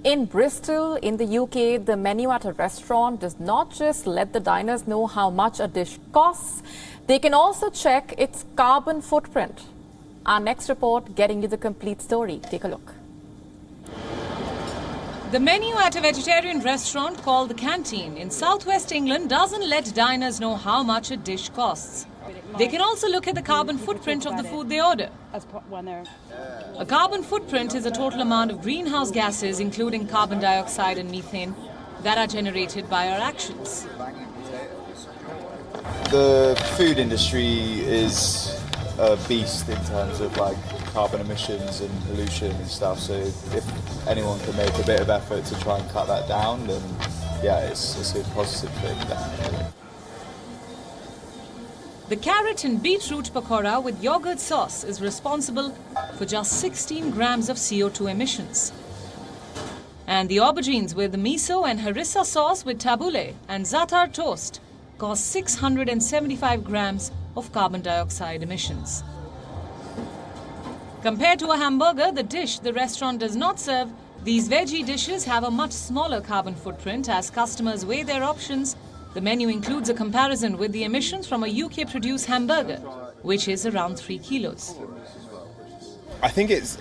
In Bristol, in the UK, the menu at a restaurant does not just let the diners know how much a dish costs, they can also check its carbon footprint. Our next report getting you the complete story. Take a look. The menu at a vegetarian restaurant called The Canteen in southwest England doesn't let diners know how much a dish costs. They can also look at the carbon footprint of the food they order. A carbon footprint is the total amount of greenhouse gases, including carbon dioxide and methane, that are generated by our actions. The food industry is a beast in terms of carbon emissions and pollution and stuff, so if anyone can make a bit of effort to try and cut that down, then yeah, it's a positive thing, definitely. The carrot and beetroot pakora with yogurt sauce is responsible for just 16 grams of CO2 emissions. And the aubergines with miso and harissa sauce with tabbouleh and za'atar toast cause 675 grams of carbon dioxide emissions. Compared to a hamburger, the dish the restaurant does not serve, these veggie dishes have a much smaller carbon footprint. As customers weigh their options, the menu includes a comparison with the emissions from a UK-produced hamburger, which is around 3 kilos. I think it's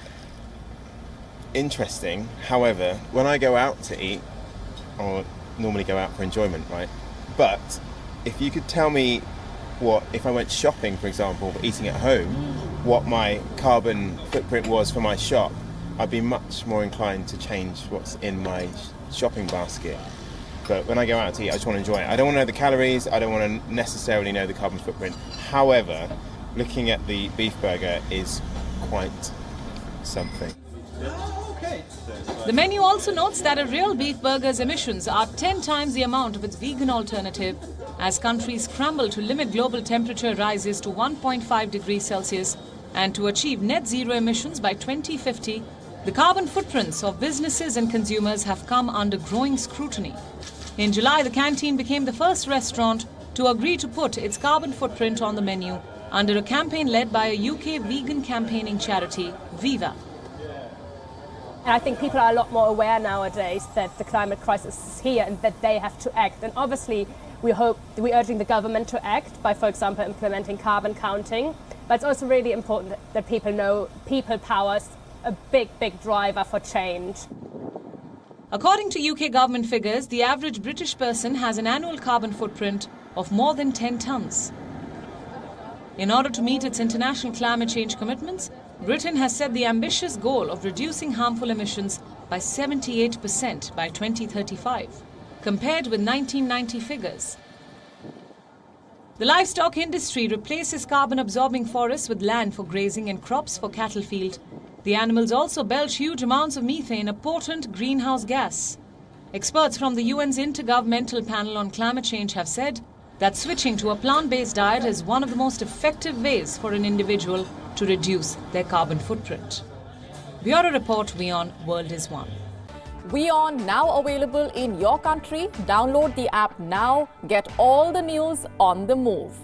interesting. However, when I go out to eat, or normally go out for enjoyment, right? But if you could tell me if I went shopping, for example, eating at home, what my carbon footprint was for my shop, I'd be much more inclined to change what's in my shopping basket. But when I go out to eat, I just want to enjoy it. I don't want to know the calories, I don't want to necessarily know the carbon footprint. However, looking at the beef burger is quite something. The menu also notes that a real beef burger's emissions are 10 times the amount of its vegan alternative, as countries scramble to limit global temperature rises to 1.5 degrees Celsius and to achieve net zero emissions by 2050. The carbon footprints of businesses and consumers have come under growing scrutiny. In July, the Canteen became the first restaurant to agree to put its carbon footprint on the menu under a campaign led by a UK vegan campaigning charity, Viva. And I think people are a lot more aware nowadays that the climate crisis is here and that they have to act. And obviously, we're urging the government to act by, for example, implementing carbon counting. But it's also really important that people know people power is a big, big driver for change. According to UK government figures, the average British person has an annual carbon footprint of more than 10 tons. In order to meet its international climate change commitments, Britain has set the ambitious goal of reducing harmful emissions by 78% by 2035, compared with 1990 figures. The livestock industry replaces carbon-absorbing forests with land for grazing and crops for cattle feed. The animals also belch huge amounts of methane, a potent greenhouse gas. Experts from the UN's Intergovernmental Panel on Climate Change have said that switching to a plant-based diet is one of the most effective ways for an individual to reduce their carbon footprint. Bureau Report, WION World is One. WION now available in your country. Download the app now. Get all the news on the move.